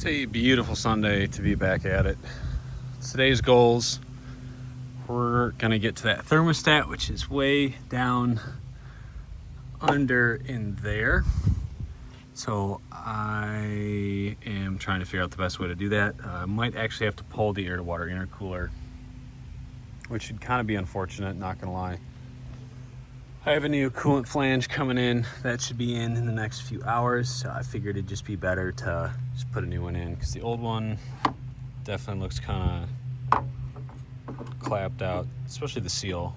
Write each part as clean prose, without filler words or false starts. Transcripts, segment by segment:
It's a beautiful Sunday to be back at it. Today's goals, we're gonna get to that thermostat, which is way down under in there. So I am trying to figure out the best way to do that. I might actually have to pull the air-to-water intercooler, which should kind of be unfortunate, not gonna lie. I have a new coolant flange coming in. That should be in the next few hours. So I figured it'd just be better to just put a new one in because the old one definitely looks kind of clapped out, especially the seal.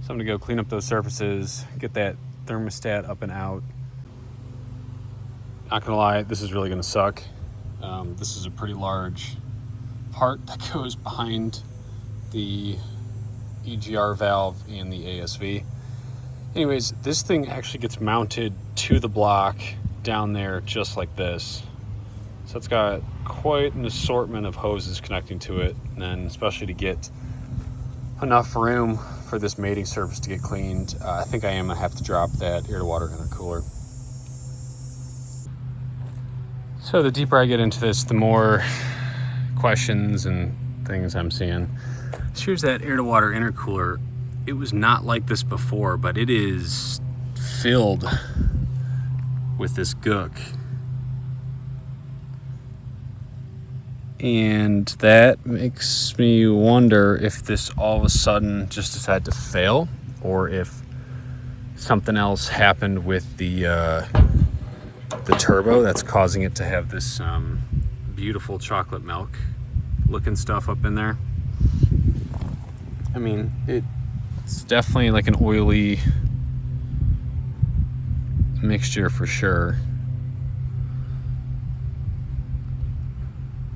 So I'm gonna go clean up those surfaces, get that thermostat up and out. Not gonna lie, this is really gonna suck. This is a pretty large part that goes behind the EGR valve and the ASV. Anyways, this thing actually gets mounted to the block down there just like this. So it's got quite an assortment of hoses connecting to it, and then especially to get enough room for this mating surface to get cleaned, I think I am gonna have to drop that air-to-water intercooler. So the deeper I get into this, the more questions and things I'm seeing. So here's that air-to-water intercooler. It was not like this before, but it is filled with this gook. And that makes me wonder if this all of a sudden just decided to fail, or if something else happened with the turbo that's causing it to have this beautiful chocolate milk looking stuff up in there. I mean, it's definitely like an oily mixture for sure.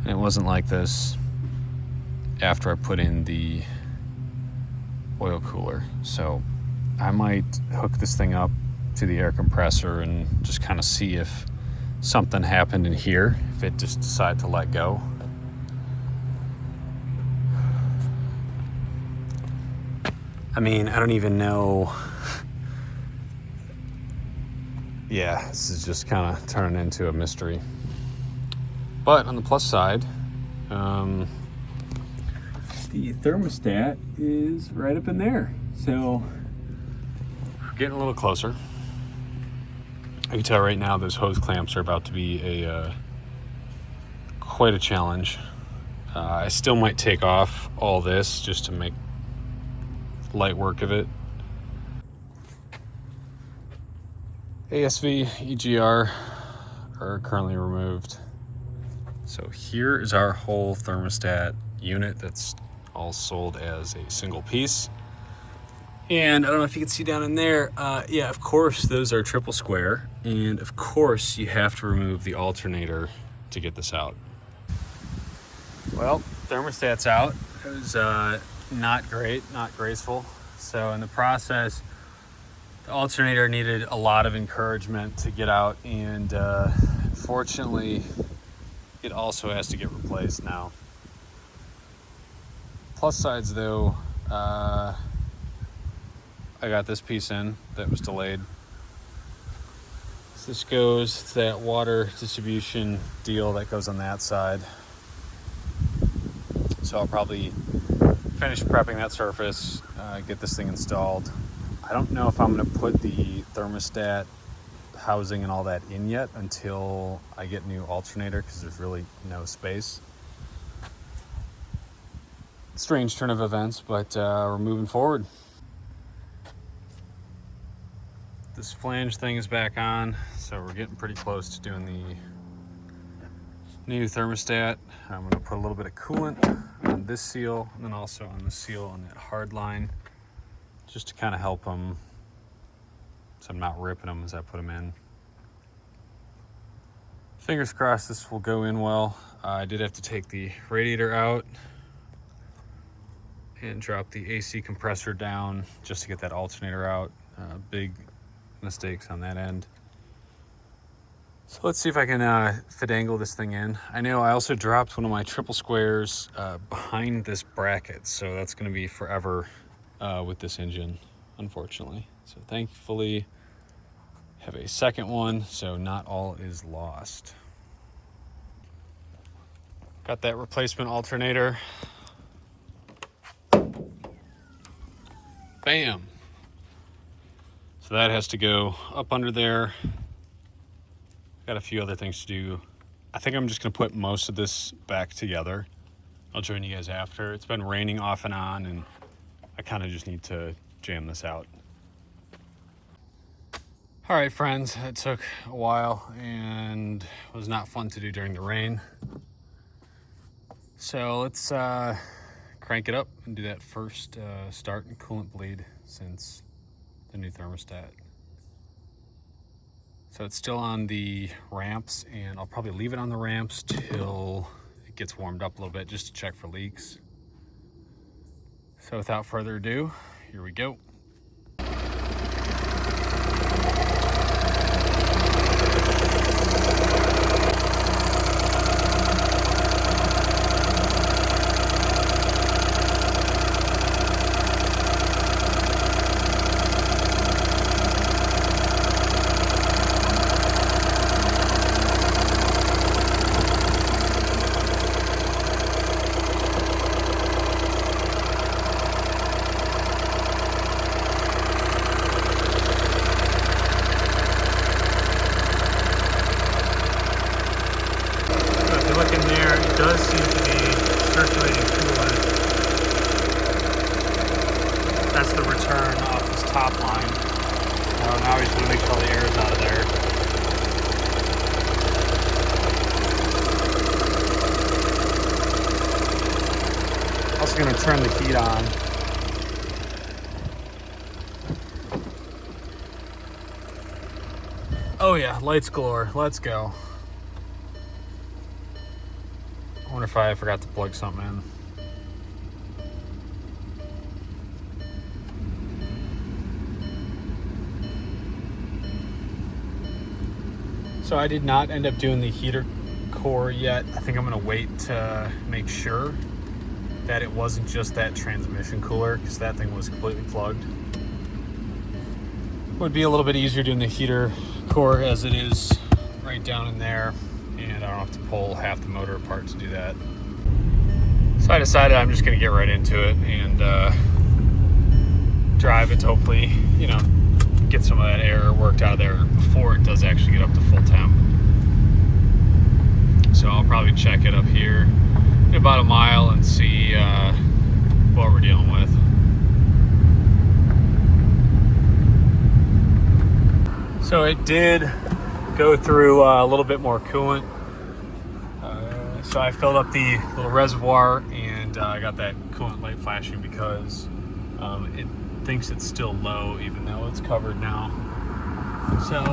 And it wasn't like this after I put in the oil cooler. So I might hook this thing up to the air compressor and just kind of see if something happened in here, if it just decided to let go. I mean, I don't even know. Yeah, this is just kind of turning into a mystery. But on the plus side, the thermostat is right up in there. So we're getting a little closer. I can tell right now those hose clamps are about to be quite a challenge. I still might take off all this just to make light work of it. ASV, EGR are currently removed. So here is our whole thermostat unit that's all sold as a single piece. And I don't know if you can see down in there, yeah, of course those are triple square, and of course you have to remove the alternator to get this out. Well, thermostat's out. It was not great, not graceful. So in the process, the alternator needed a lot of encouragement to get out, and fortunately, it also has to get replaced now. Plus sides though, I got this piece in that was delayed. So this goes to that water distribution deal that goes on that side. So I'll probably finish prepping that surface, get this thing installed. I don't know if I'm gonna put the thermostat housing and all that in yet until I get new alternator, because there's really no space. Strange turn of events, but we're moving forward. This flange thing is back on, so we're getting pretty close to doing the new thermostat. I'm going to put a little bit of coolant on this seal, and then also on the seal on that hard line, just to kind of help them so I'm not ripping them as I put them in. Fingers crossed this will go in well. I did have to take the radiator out and drop the AC compressor down just to get that alternator out. Big mistakes on that end. So let's see if I can finagle this thing in. I know I also dropped one of my triple squares behind this bracket, so that's going to be forever with this engine, unfortunately. So thankfully have a second one, so not all is lost. Got that replacement alternator. Bam! So that has to go up under there. Got a few other things to do. I think I'm just gonna put most of this back together. I'll join you guys after. It's been raining off and on, and I kind of just need to jam this out. All right, friends, it took a while and was not fun to do during the rain. So let's crank it up and do that first start and coolant bleed since the new thermostat. So it's still on the ramps, and I'll probably leave it on the ramps till it gets warmed up a little bit just to check for leaks. So without further ado, here we go. Look in there, it does seem to be circulating coolant. That's the return off this top line. Now he's going to make sure all the air is out of there. Also going to turn the heat on. Oh yeah, lights galore. Let's go. I wonder if I forgot to plug something in. So I did not end up doing the heater core yet. I think I'm gonna wait to make sure that it wasn't just that transmission cooler, because that thing was completely plugged. Would be a little bit easier doing the heater core as it is right down in there, and I don't have to pull half the motor apart to do that. So I decided I'm just gonna get right into it and drive it to hopefully, get some of that air worked out of there before it does actually get up to full temp. So I'll probably check it up here in about a mile and see what we're dealing with. So it did go through a little bit more coolant. So I filled up the little reservoir, and I got that coolant light flashing because it thinks it's still low even though it's covered now. So,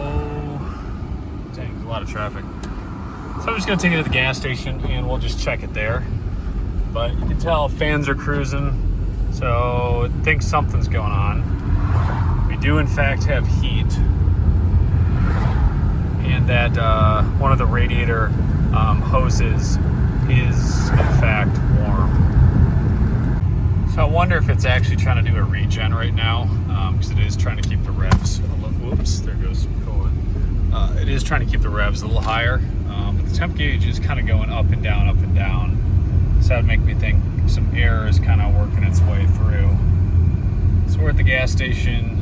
dang, there's a lot of traffic. So I'm just gonna take it to the gas station and we'll just check it there. But you can tell fans are cruising, so it thinks something's going on. We do in fact have heat, and that one of the radiator hoses is in fact warm. So I wonder if it's actually trying to do a regen right now, because it is trying to keep the revs a little, whoops, there goes some coolant. It is trying to keep the revs a little higher, but the temp gauge is kind of going up and down, up and down. So that would make me think some air is kind of working its way through. So we're at the gas station.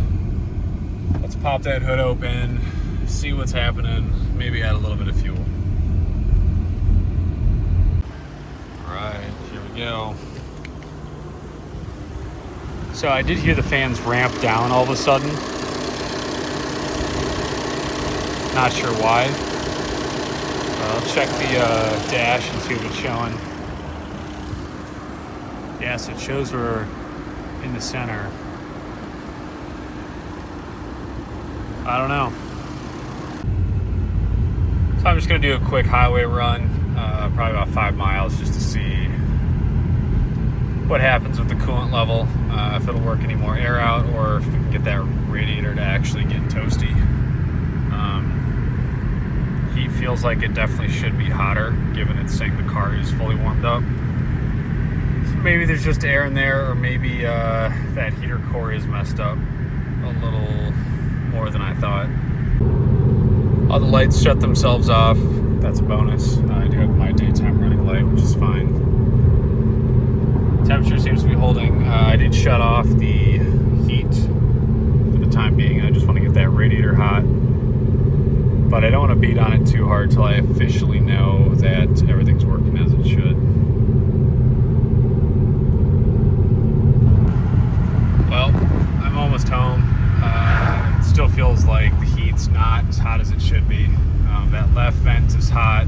Let's pop that hood open, see what's happening, maybe add a little bit of fuel. All right, here we go. So I did hear the fans ramp down all of a sudden. Not sure why. I'll check the dash and see what it's showing. Yes, it shows we're in the center. I don't know. So I'm just gonna do a quick highway run, probably about 5 miles, just to see what happens with the coolant level, if it'll work any more air out, or if we can get that radiator to actually get toasty. Heat feels like it definitely should be hotter, given it's saying the car is fully warmed up. So maybe there's just air in there, or maybe that heater core is messed up a little more than I thought. All the lights shut themselves off. That's a bonus. I do have my daytime running light, which is fine. Temperature seems to be holding. I did shut off the heat for the time being. I just want to get that radiator hot. But I don't want to beat on it too hard till I officially know that everything's working as it should. Well, I'm almost home. It still feels like the heat's not as hot as it should be. That left vent is hot,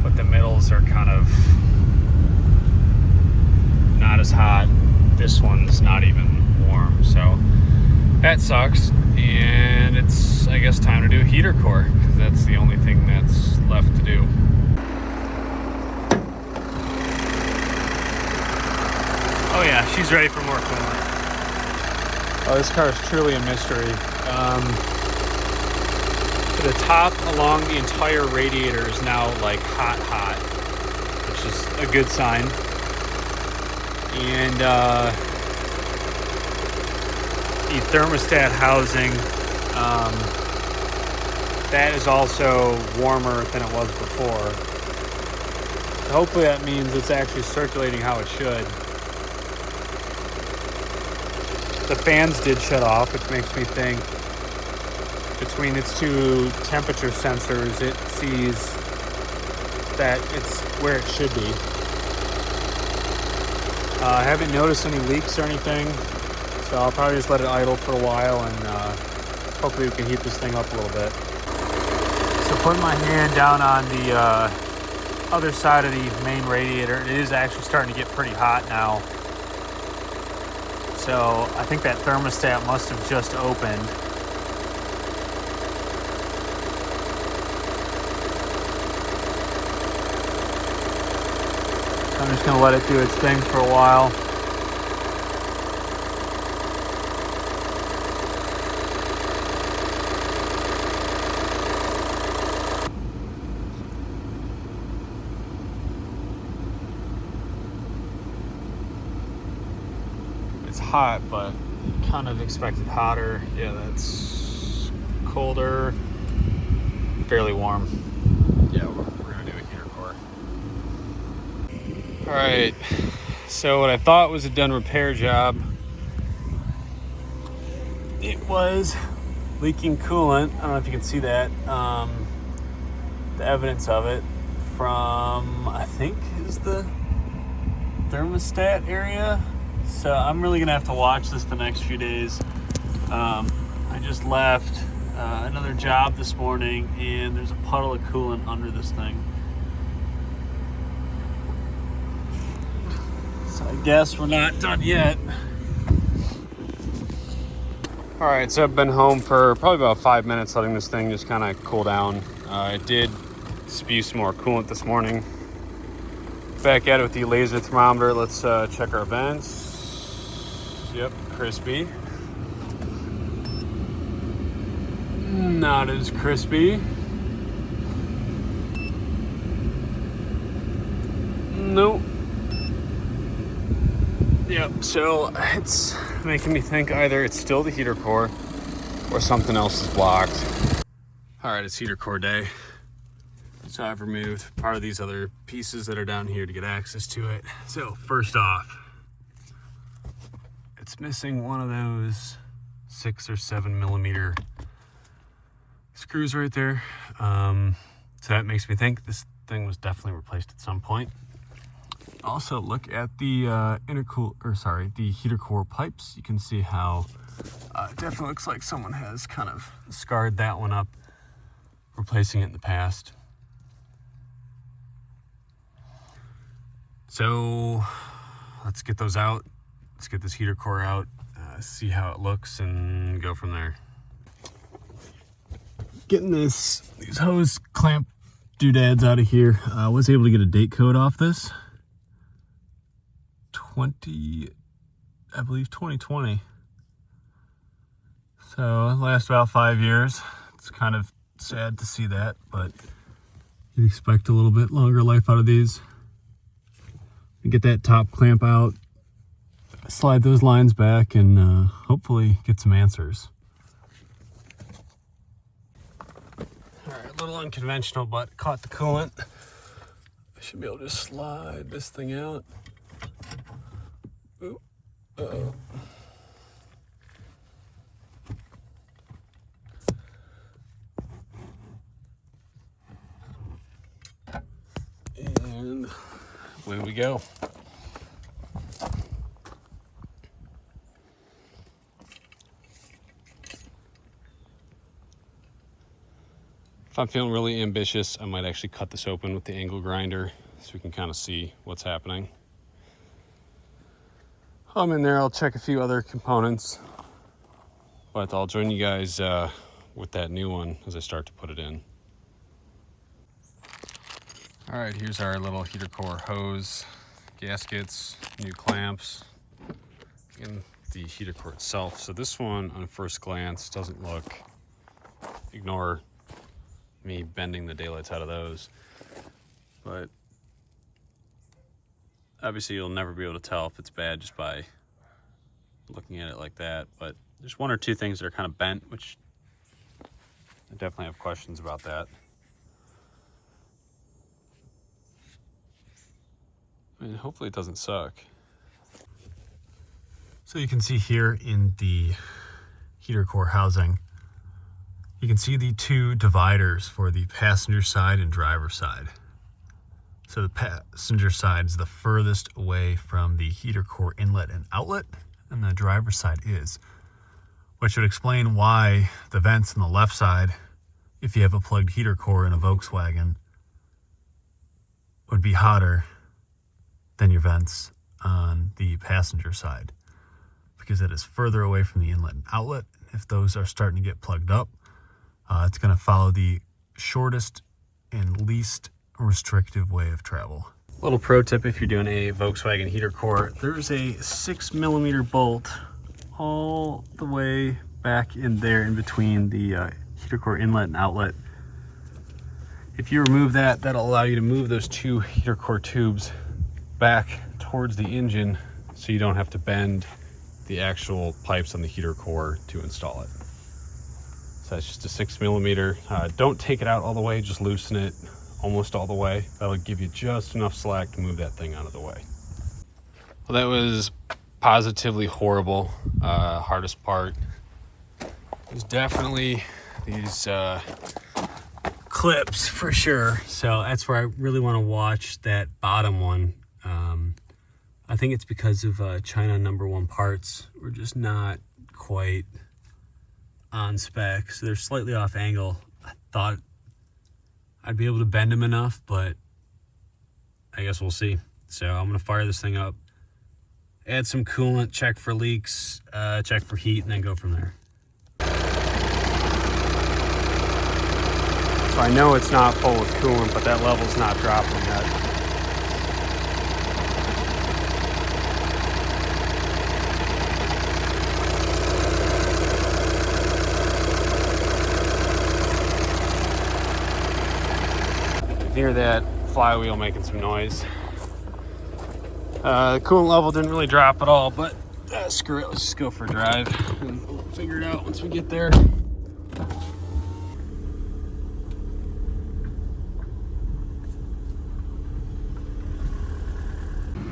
but the middles are kind of not as hot. This one's not even warm, so that sucks. And it's, I guess, time to do a heater core, because that's the only thing that's left to do. Oh yeah, she's ready for more coolant. Oh, this car is truly a mystery. The top along the entire radiator is now like hot, which is a good sign. And the thermostat housing, that is also warmer than it was before. So hopefully that means it's actually circulating how it should. The fans did shut off, which makes me think between its two temperature sensors, it sees that it's where it should be. I haven't noticed any leaks or anything, so I'll probably just let it idle for a while, and hopefully we can heat this thing up a little bit. So putting my hand down on the other side of the main radiator, it is actually starting to get pretty hot now. So I think that thermostat must have just opened. I'm just going to let it do its thing for a while. It's hot, but kind of expected hotter. Yeah, that's colder, fairly warm. Yeah, we're going to do a heater core. All right, so what I thought was a done repair job, it was leaking coolant. I don't know if you can see that. The evidence of it from, I think, is the thermostat area. So I'm really gonna have to watch this the next few days. I just left another job this morning, and there's a puddle of coolant under this thing. So I guess we're not done yet. All right, so I've been home for probably about 5 minutes, letting this thing just kind of cool down. It did spew some more coolant this morning. Back at it with the laser thermometer. Let's check our vents. Yep, crispy. Not as crispy. Nope. Yep, so it's making me think either it's still the heater core or something else is blocked. All right, it's heater core day. So I've removed part of these other pieces that are down here to get access to it. So first off, it's missing one of those 6 or 7 millimeter screws right there. So that makes me think this thing was definitely replaced at some point. Also, look at the the heater core pipes. You can see how it definitely looks like someone has kind of scarred that one up, replacing it in the past. So let's get those out. Let's get this heater core out, see how it looks, and go from there. Getting these hose clamp doodads out of here. I was able to get a date code off this. I believe 2020. So it lasts about 5 years. It's kind of sad to see that, but you'd expect a little bit longer life out of these. Get that top clamp out, slide those lines back, and hopefully get some answers. A little unconventional, but caught the coolant. I should be able to just slide this thing out. Ooh. Uh-oh. And away we go. If I'm feeling really ambitious, I might actually cut this open with the angle grinder so we can kind of see what's happening. While I'm in there, I'll check a few other components, but I'll join you guys with that new one as I start to put it in. All right, here's our little heater core hose, gaskets, new clamps, and the heater core itself. So this one, on first glance, doesn't look, ignore me bending the daylights out of those, but obviously you'll never be able to tell if it's bad just by looking at it like that. But there's one or two things that are kind of bent, which I definitely have questions about that. I mean, hopefully it doesn't suck. So you can see here in the heater core housing, you can see the two dividers for the passenger side and driver side. So the passenger side is the furthest away from the heater core inlet and outlet, and the driver's side is. Which would explain why the vents on the left side, if you have a plugged heater core in a Volkswagen, would be hotter than your vents on the passenger side, because it is further away from the inlet and outlet. If those are starting to get plugged up, it's going to follow the shortest and least restrictive way of travel. Little pro tip if you're doing a Volkswagen heater core, there's a 6mm bolt all the way back in there in between the heater core inlet and outlet. If you remove that, that'll allow you to move those two heater core tubes back towards the engine so you don't have to bend the actual pipes on the heater core to install it. So that's just a 6mm. Don't take it out all the way, just loosen it almost all the way. That'll give you just enough slack to move that thing out of the way. Well, that was positively horrible. Hardest part is definitely these clips for sure. So that's where I really want to watch that bottom one. I think it's because of China #1 parts. We're just not quite on spec, so they're slightly off angle. I thought I'd be able to bend them enough, but I guess we'll see. So I'm gonna fire this thing up, add some coolant, check for leaks, check for heat, and then go from there. So I know it's not full with coolant, but that level's not dropping yet. Hear that flywheel making some noise. The coolant level didn't really drop at all, but screw it, let's just go for a drive and we'll figure it out once we get there.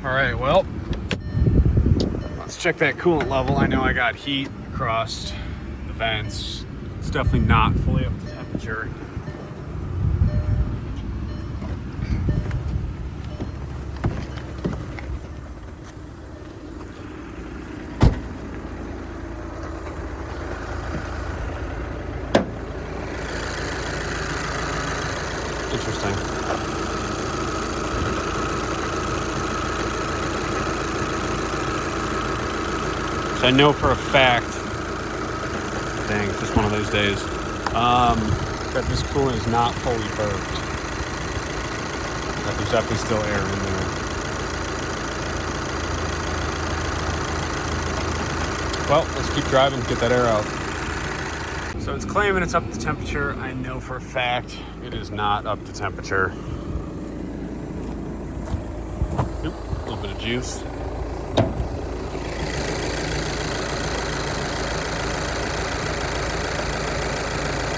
All right, well, let's check that coolant level. I know I got heat across the vents. It's definitely not fully up to temperature. Interesting. So I know for a fact, dang, it's just one of those days, that this coolant is not fully burped. That there's definitely still air in there. Well, let's keep driving, get that air out. So it's claiming it's up to temperature. I know for a fact it is not up to temperature. Nope, a little bit of juice.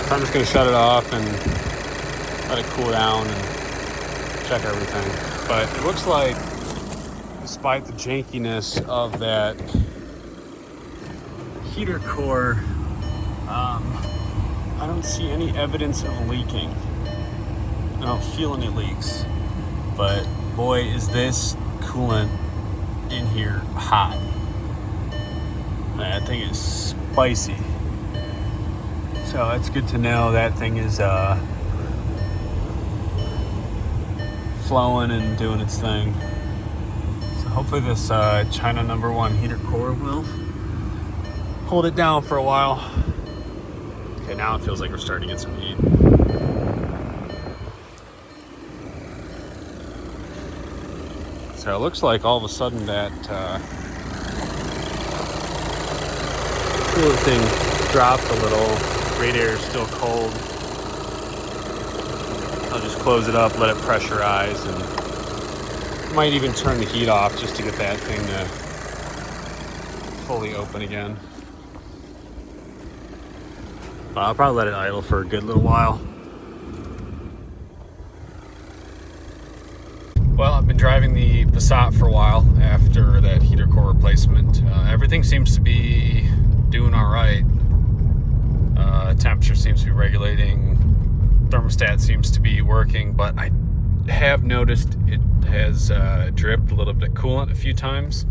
So I'm just gonna shut it off and let it cool down and check everything. But it looks like, despite the jankiness of that heater core, I don't see any evidence of leaking. I don't feel any leaks, but boy, is this coolant in here hot. That thing is spicy. So that's good to know that thing is flowing and doing its thing. So hopefully this China #1 heater core will hold it down for a while. Okay, now it feels like we're starting to get some heat. So it looks like all of a sudden that coolant thing dropped a little. Radiator is still cold. I'll just close it up, let it pressurize, and might even turn the heat off just to get that thing to fully open again. But I'll probably let it idle for a good little while. Well, I've been driving the Passat for a while after that heater core replacement. Everything seems to be doing all right. Temperature seems to be regulating. Thermostat seems to be working, but I have noticed it has dripped a little bit of coolant a few times.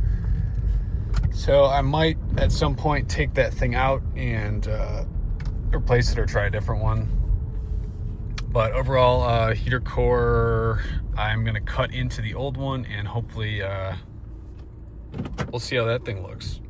So I might at some point take that thing out and replace it or try a different one. But overall, heater core, I'm gonna cut into the old one and hopefully we'll see how that thing looks.